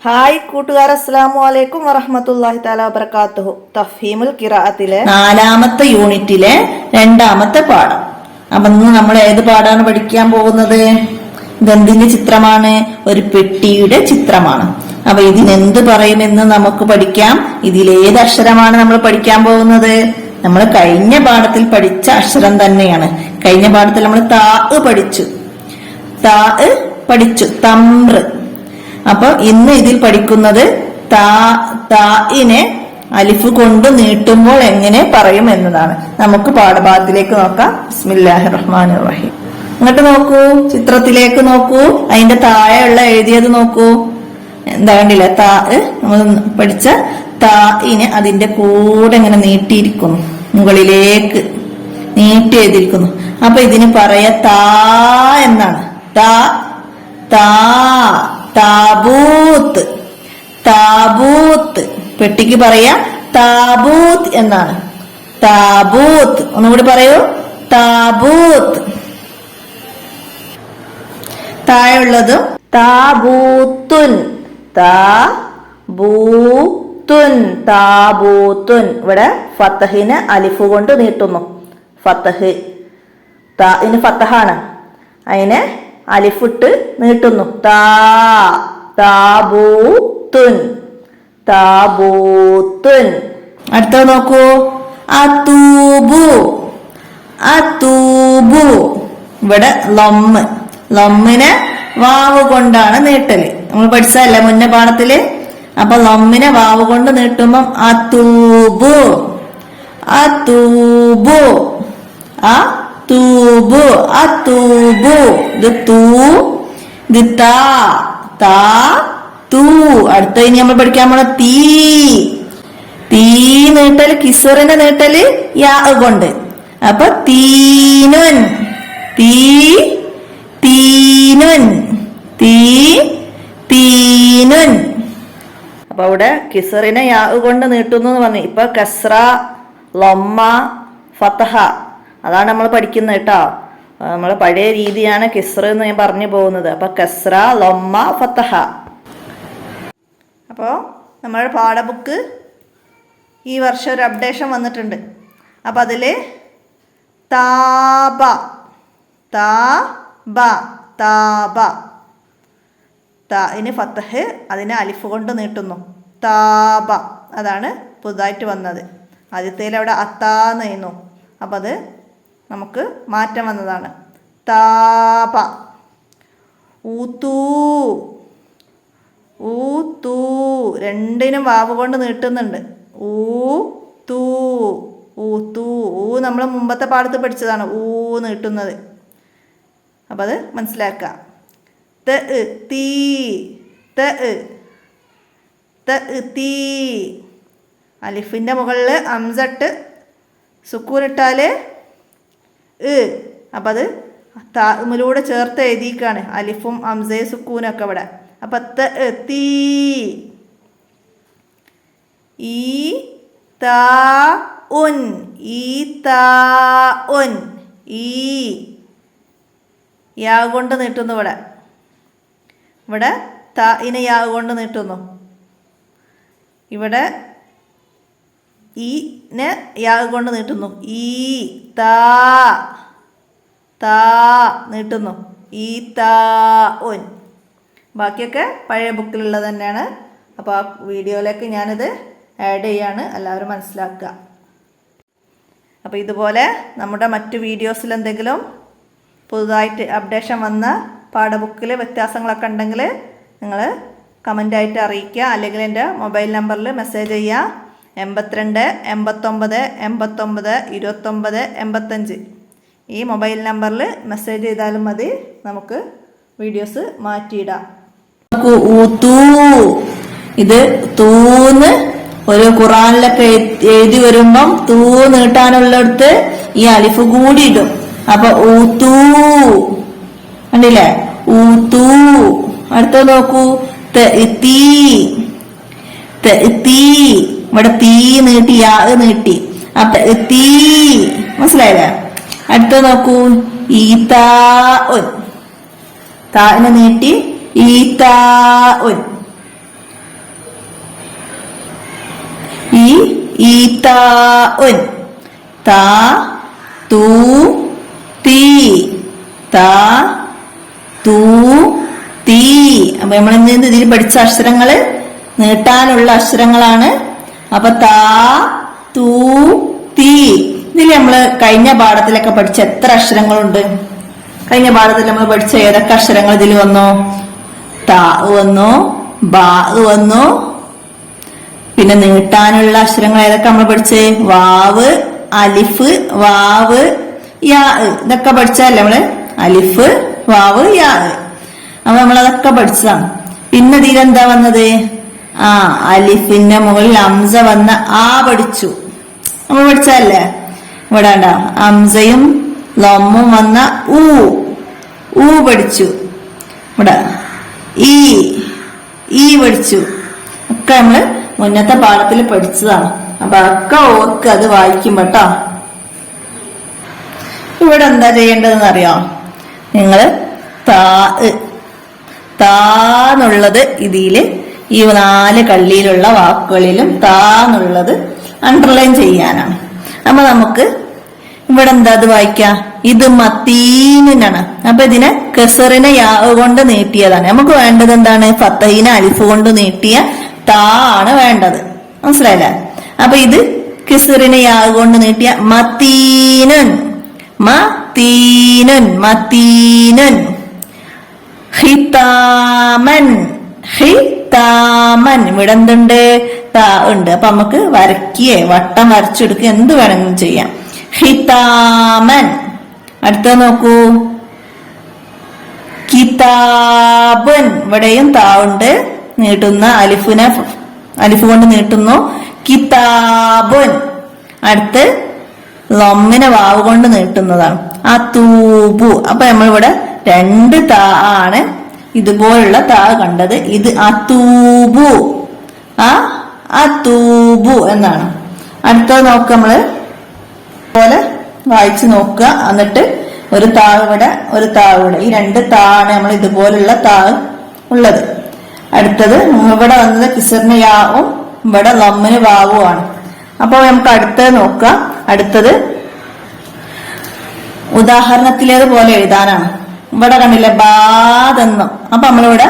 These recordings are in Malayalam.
ഹായ് കൂട്ടുകാർ, അസ്സലാമു അലൈക്കും വറഹ്മത്തുള്ളാഹി തആല വബറകാതുഹു. തഫ്ഹീമുൽ ഖിറാഅത്തിലെ 4ാമത്തെ യൂണിറ്റിലെ 2ാമത്തെ പാഠം. അപ്പൊ ഇന്ന് നമ്മൾ ഏത് പാഠാണ് പഠിക്കാൻ പോകുന്നത്? ഇതെന്തിന്റെ ചിത്രമാണ്? ഒരു പെട്ടിയുടെ ചിത്രമാണ്. അപ്പൊ ഇതിനെന്ത് പറയുമെന്ന് നമുക്ക് പഠിക്കാം. ഇതിലേത് അക്ഷരമാണ് നമ്മൾ പഠിക്കാൻ പോകുന്നത്? നമ്മൾ കഴിഞ്ഞ പാഠത്തിൽ പഠിച്ച അക്ഷരം തന്നെയാണ്. കഴിഞ്ഞ പാഠത്തിൽ നമ്മൾ താ പഠിച്ചു, തംറ്. അപ്പൊ ഇന്ന് ഇതിൽ പഠിക്കുന്നത് താഇനെ അലിഫ് കൊണ്ട് നീട്ടുമ്പോൾ എങ്ങനെ പറയും എന്നതാണ്. നമുക്ക് പാഠഭാഗത്തിലേക്ക് നോക്കാം. ബിസ്മില്ലാഹിർ റഹ്മാനിർ റഹീം. ഇങ്ങോട്ട് നോക്കൂ, ചിത്രത്തിലേക്ക് നോക്കൂ. അതിന്റെ താഴെയുള്ള എഴുതിയത് നോക്കൂ. എന്താ കണ്ടില്ല? നമ്മൾ പഠിച്ച താഇനെ അതിന്റെ കൂടെ ഇങ്ങനെ നീട്ടിയിരിക്കുന്നു, മുകളിലേക്ക് നീട്ടി എഴുതിയിരിക്കുന്നു. അപ്പൊ ഇതിന് പറയാ താ എന്നാണ്. താബൂത്ത്. താബൂത്ത് പെട്ടിക്ക് പറയാ താബൂത്ത് എന്നാണ്. താബൂത്ത്. ഒന്നുകൂടി പറയൂ, താബൂത്ത്. താഴെയുള്ളതും താബൂത്തുൻ. താബൂത്തുൻ. ഇവിടെ ഫത്തഹിന് അലിഫ് കൊണ്ട് നീട്ടുന്നു. ഫത്തഹ് താഇന് ഫത്തഹാണ്, അതിനെ അലിഫിട്ട് നീട്ടുന്നു. താബൂത്തുൻ. അടുത്ത നോക്കൂ, അതൂബു. ഇവിടെ ലൊമ്മിനെ വാവ് കൊണ്ടാണ് നീട്ടല്. നമ്മൾ പഠിച്ചതല്ലേ മുന്നേ പാഠത്തില്. അപ്പൊ ലൊമ്മിനെ വാവ് കൊണ്ട് നീട്ടുമ്പം അതൂബു. അടുത്ത ഇനി നമ്മൾ പഠിക്കാൻ പോണ തീ നീട്ടല്, കിസറിന്റെ നീട്ടല് യാ കൊണ്ട്. അപ്പൊ തീനുൻ. അപ്പൊ അവിടെ കിസറിനെ യാ കൊണ്ട് നീട്ടുന്നു എന്ന് പറഞ്ഞു. ഇപ്പൊ കസ്ര, ലൊമ്മ, ഫതഹ അതാണ് നമ്മൾ പഠിക്കുന്നത് കേട്ടോ. നമ്മളെ പഴയ രീതിയാണ് കിസ്റ എന്ന് ഞാൻ പറഞ്ഞു പോകുന്നത്. അപ്പൊ കസ്ര, ലൊമ്മ, ഫതഹ. അപ്പോൾ നമ്മുടെ പാഠബുക്ക് ഈ വർഷം ഒരു അപ്ഡേഷൻ വന്നിട്ടുണ്ട്. അപ്പം അതിൽ താഇന് ഫതഹ്, അതിനെ അലിഫ് കൊണ്ട് നീട്ടുന്നു. താബ അതാണ് പുതുതായിട്ട് വന്നത്. ആദ്യത്തേൽ അവിടെ അത്താന്ന് ചെയ്യുന്നു. അപ്പം അത് നമുക്ക് മാറ്റം വന്നതാണ്. താപ. ഊത്തൂ രണ്ടിനും വാവ് കൊണ്ട് നീട്ടുന്നുണ്ട്. ഊത്തൂ. നമ്മൾ മുമ്പത്തെ പാഠത്ത് പഠിച്ചതാണ് ഊ നീട്ടുന്നത്. അപ്പം അത് മനസ്സിലാക്കുക. അലിഫിൻ്റെ മുകളിൽ അംസട്ട് സുക്കൂനിട്ടാൽ അപ്പം അത് താമിലൂടെ ചേർത്ത് എഴുതിക്കാണ്. അലിഫും അംസയും സുക്കൂനൊക്കെ ഇവിടെ. അപ്പം തീ യാ കൊണ്ട് നീട്ടുന്നു. ഇവിടെ താഇനെ യാ കൊണ്ട് നീട്ടുന്നു. ഇവിടെ ഈനെ യാ കൊണ്ട് നീട്ടുന്നു. താ നീട്ടുന്നു. ബാക്കിയൊക്കെ പഴയ ബുക്കിലുള്ളത് തന്നെയാണ്. അപ്പോൾ ആ വീഡിയോയിലേക്ക് ഞാനിത് ആഡ് ചെയ്യാണ്, എല്ലാവരും മനസ്സിലാക്കുക. അപ്പോൾ ഇതുപോലെ നമ്മുടെ മറ്റു വീഡിയോസിൽ എന്തെങ്കിലും പുതുതായിട്ട് അപ്ഡേഷൻ വന്ന പാഠബുക്കിൽ വ്യത്യാസങ്ങളൊക്കെ ഉണ്ടെങ്കിൽ നിങ്ങൾ കമൻ്റായിട്ട് അറിയിക്കുക. അല്ലെങ്കിൽ എൻ്റെ മൊബൈൽ നമ്പറിൽ മെസ്സേജ് ചെയ്യുക. 82 89 89 29 85 ഈ മൊബൈൽ നമ്പറിൽ മെസ്സേജ് ചെയ്താലും മതി. നമുക്ക് വീഡിയോസ് മാറ്റിയിടാം. ഇത് തൂന്ന് ഒരു ഖുറാനിലൊക്കെ എഴുതി വരുമ്പം തൂ നീട്ടാനുള്ളിടത്ത് ഈ അലിഫ് കൂടി ഇടും. അപ്പൊ ഊത്തൂ കണ്ടില്ലേ? ഊത്തൂ. അടുത്ത നോക്കൂ, ഇവിടെ തീ നീട്ടി യാ നീട്ടി. അപ്പൊ തീ മനസ്സിലായില്ലേ? അടുത്ത നോക്കൂ, താഇനെ നീട്ടി ഈതാഉൻ. ഈതാ ഉൻ താ തൂ തീ താ തൂ തീ. അപ്പൊ നമ്മൾ ഇന്ന് ഇതിൽ പഠിച്ച അക്ഷരങ്ങള് നീട്ടാനുള്ള അക്ഷരങ്ങളാണ്. അപ്പൊ താ തൂ തീ. ഇതിൽ നമ്മള് കഴിഞ്ഞ പാഠത്തിലൊക്കെ പഠിച്ച എത്ര അക്ഷരങ്ങളുണ്ട്? കഴിഞ്ഞ പാഠത്തിൽ നമ്മൾ പഠിച്ച ഏതൊക്കെ അക്ഷരങ്ങൾ ഇതിൽ വന്നു? താ വന്നു, ബാ വന്നു, പിന്നെ നീട്ടാനുള്ള അക്ഷരങ്ങൾ ഏതൊക്കെ നമ്മൾ പഠിച്ചേ? വാവ്, അലിഫ്, വാവ്, യാ. ഇതൊക്കെ പഠിച്ചല്ലേ നമ്മള്? അലിഫ്, വാവ്, യാ. അപ്പൊ നമ്മളതൊക്കെ പഠിച്ചതാണ്. പിന്നെ ഇതിലെന്താ വന്നത്? അലിഫിന്റെ മുകളിൽ ഹംസ വന്ന ആ പഠിച്ചു. നമ്മൾ പഠിച്ചല്ലേ? ഇവിടെ ഉണ്ടോ ഹംസയും ലമ്മും വന്ന ഊ പഠിച്ചു. ഇവിടെ ഈ പഠിച്ചു. ഒക്കെ നമ്മള് മുന്നത്തെ പാഠത്തിൽ പഠിച്ചതാണ്. അപ്പൊ ഒക്കെ ഓർക്ക് അത് വായിക്കുമ്പോട്ടോ. ഇവിടെ എന്താ ചെയ്യേണ്ടതെന്ന് അറിയോ? നിങ്ങള് താന്നുള്ളത് ഇതില് ഈ 4 കള്ളിയിലുള്ള വാക്കുകളിലും താന്നുള്ളത് അണ്ടർലൈൻ ചെയ്യാനാണ്. അപ്പൊ നമുക്ക് ഇവിടെ എന്താ അത് വായിക്കാം? ഇത് മത്തീനാണ്. അപ്പൊ ഇതിനെ കസറിനെ യാ കൊണ്ട് നീട്ടിയതാണ്. നമുക്ക് വേണ്ടത് എന്താണ്? ഫത്തഹിനെ അലിഫ് കൊണ്ട് നീട്ടിയ താ ആണ് വേണ്ടത്. മനസ്സിലായില്ലേ? അപ്പൊ ഇത് കിസറിനെ യാ കൊണ്ട് നീട്ടിയ മത്തീനുൻ, മത്തീനുൻ, മത്തീനുൻ. ഹിതാമൻ, ഹിതാമൻ. ഇവിടെ എന്തുണ്ട്? താ ഉണ്ട്. അപ്പൊ നമുക്ക് വരയ്ക്കുകയെ വട്ടം വരച്ചെടുക്കുക എന്ത് വേണമെങ്കിലും ചെയ്യാം. ഹിതാമൻ. അടുത്ത നോക്കൂ, കിതാബുൻ. ഇവിടെയും താ ഉണ്ട്. നീട്ടുന്ന അലിഫ് കൊണ്ട് നീട്ടുന്നു. കിതാബുൻ. അടുത്ത് ലമ്മിനെ വാവ് കൊണ്ട് നീട്ടുന്നതാണ്. അതൂബു. അപ്പൊ നമ്മളിവിടെ 2 താ ആണ് ഇതുപോലുള്ള താ കണ്ടത്. ഇത് അതൂബു, അതൂബു എന്നാണ്. അടുത്തത് നോക്ക, നമ്മള് പോലെ വായിച്ചു നോക്കുക. എന്നിട്ട് ഒരു താ ഇവിടെ, ഒരു താ ഇവിടെ. ഈ 2 താ ആണ് നമ്മൾ ഇതുപോലുള്ള താ ഉള്ളത്. അടുത്തത് ഇവിടെ വന്നത് കിസറിന് യാവും ഇവിടെ ലമ്മിന് വാവും ആണ്. അപ്പൊ നമുക്ക് അടുത്തത് നോക്കാം. അടുത്തത് ഉദാഹരണത്തിലേതുപോലെ എഴുതാനാണ്. ഇവിടെ കണ്ടില്ലേ ബാദെന്നും. അപ്പൊ നമ്മളിവിടെ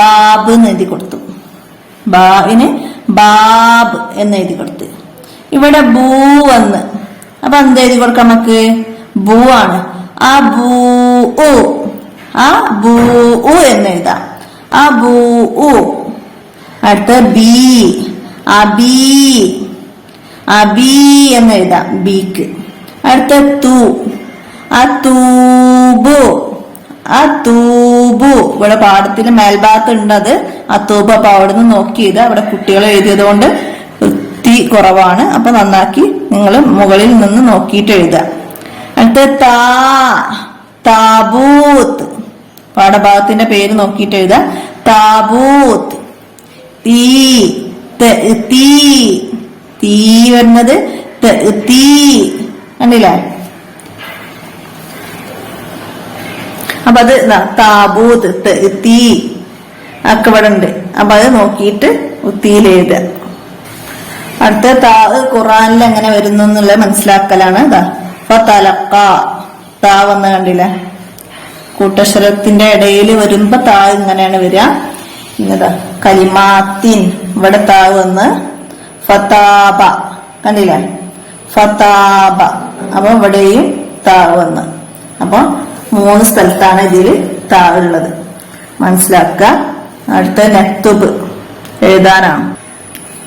ബാബ് എന്ന് എഴുതി കൊടുത്തു. ബാവിന് ബാബ് എന്ന് എഴുതി കൊടുത്ത്. ഇവിടെ ബൂ വന്ന്. അപ്പൊ എന്ത് എഴുതി കൊടുക്കാം നമുക്ക്? ബൂ ആണ്. ആ ബൂ എന്ന് എഴുതാം. ആ ബൂ. അടുത്ത ബി, അബി എന്ന് എഴുതാം ബീക്ക്. അടുത്ത തു, അതൂബു, അതൂബു. ഇവിടെ പാഠത്തിന് മേൽഭാഗത്ത് ഉണ്ട് അത് അതൂബ്. അപ്പൊ അവിടെ നിന്ന് നോക്കിയത് അവിടെ കുട്ടികൾ എഴുതിയത് കൊണ്ട് വൃത്തി കുറവാണ്. അപ്പൊ നന്നാക്കി നിങ്ങൾ മുകളിൽ നിന്ന് നോക്കിയിട്ട് എഴുതുക. അടുത്ത താബൂത്ത്. പാഠഭാഗത്തിന്റെ പേര് നോക്കിയിട്ട് എഴുതുക. താബൂത്ത്. തീ വരുന്നത് തീ. കണ്ടില്ലേ? അപ്പൊ അത് താബൂത്ത്, തീ ഒക്കെ ഇവിടെ ഉണ്ട്. അപ്പൊ അത് നോക്കിയിട്ട് ഉത്തിയിലെഴുതുക. അടുത്ത താ ഖുറാനിൽ എങ്ങനെ വരുന്നു എന്നുള്ളത് മനസ്സിലാക്കലാണ്. ഫതലഖ. താ വന്ന് കണ്ടില്ലേ? കൂട്ടക്ഷരത്തിന്റെ ഇടയിൽ വരുമ്പോ താ ഇങ്ങനെയാണ് വരിക. ഇങ്ങതാ കലിമാത്തിൻ. ഇവിടെ താ വന്ന് ഫതാബ. കണ്ടില്ലേ? ഫതാബ. അപ്പൊ ഇവിടെയും താ വന്ന്. അപ്പൊ 3 സ്ഥലത്താണ് ഇതിൽ താ ഉള്ളത്. മനസ്സിലാക്കുക. അടുത്ത നക്തുബ് എഴുതാനാണ്.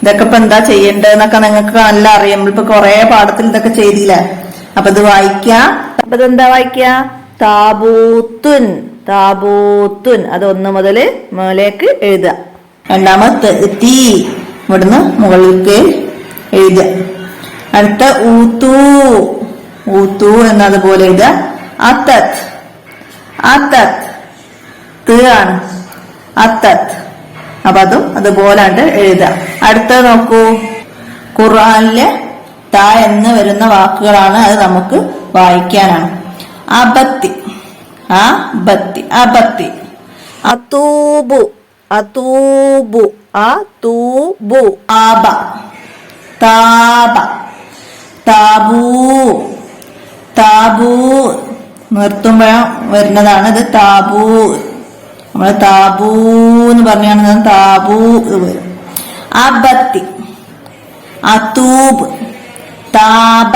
ഇതൊക്കെ ഇപ്പൊ എന്താ ചെയ്യേണ്ടതെന്നൊക്കെ നിങ്ങൾക്ക് നല്ല അറിയാം. ഇപ്പൊ കൊറേ പാഠത്തിൽ ഇതൊക്കെ ചെയ്തില്ലേ? അപ്പൊ ഇത് വായിക്കാം. അപ്പൊ ഇതെന്താ വായിക്ക? താബൂത്തുൻ, താബൂത്തുൻ. അത് 1 മുതൽ മുകളിലേക്ക് എഴുതുക. രണ്ടാമത്തെ തീ ഇവിടുന്ന് മുകളിലേക്ക് എഴുതുക. അടുത്ത ഊത്തു, ഊത്തു എന്നതുപോലെ എഴുതുക. അത്തത്, അത്തത്. ആണ് അത്തത്. അപ്പൊ അതും അതുപോലെ എഴുതുക. അടുത്തത് നോക്കൂ. ഖുർആനിലെ താ എന്ന് വരുന്ന വാക്കുകളാണ്. അത് നമുക്ക് വായിക്കാനാണ്. അബത്തി, അബത്തി, അബത്തി. അതൂബു, അതൂബു, അതൂബു. ആബ, താബ, താബൂ, താബൂ നിർത്തുമ്പോൾ വരുന്നതാണ് ഇത് താബൂ. നമ്മള് താബൂ എന്ന് പറഞ്ഞാണ് താബൂ വരും. അബത്തി, അതൂബ്, താബ,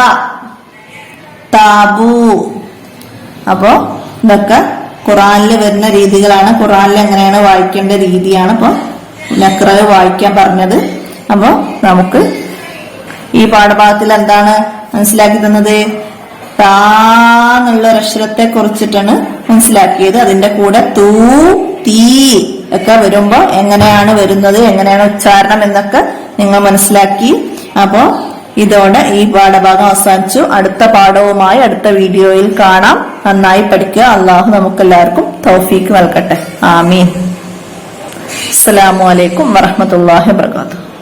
താബൂ. അപ്പോ ഇതൊക്കെ ഖുറാനിൽ വരുന്ന രീതികളാണ്. ഖുറാനിൽ എങ്ങനെയാണ് വായിക്കേണ്ട രീതിയാണ് ഇപ്പൊ നഖ്റ വായിക്കാൻ പറഞ്ഞത്. അപ്പൊ നമുക്ക് ഈ പാഠഭാഗത്തിൽ എന്താണ് മനസ്സിലാക്കി തന്നത്? താ എന്നുള്ള അക്ഷരത്തെ കുറിച്ചിട്ടാണ് മനസ്സിലാക്കിയത്. അതിന്റെ കൂടെ തൂ, തീ ഒക്കെ വരുമ്പോ എങ്ങനെയാണ് വരുന്നത്, എങ്ങനെയാണ് ഉച്ചാരണം എന്നൊക്കെ നിങ്ങൾ മനസ്സിലാക്കി. അപ്പോ ഇതോടെ ഈ പാഠഭാഗം അവസാനിച്ചു. അടുത്ത പാഠവുമായി അടുത്ത വീഡിയോയിൽ കാണാം. നന്നായി പഠിക്കുക. അള്ളാഹു നമുക്കെല്ലാവർക്കും തൗഫീക്ക് നൽകട്ടെ. ആമീൻ. അസ്സലാമു അലൈക്കും വറഹ്മത്തുള്ളാഹി വബറകാതുഹു.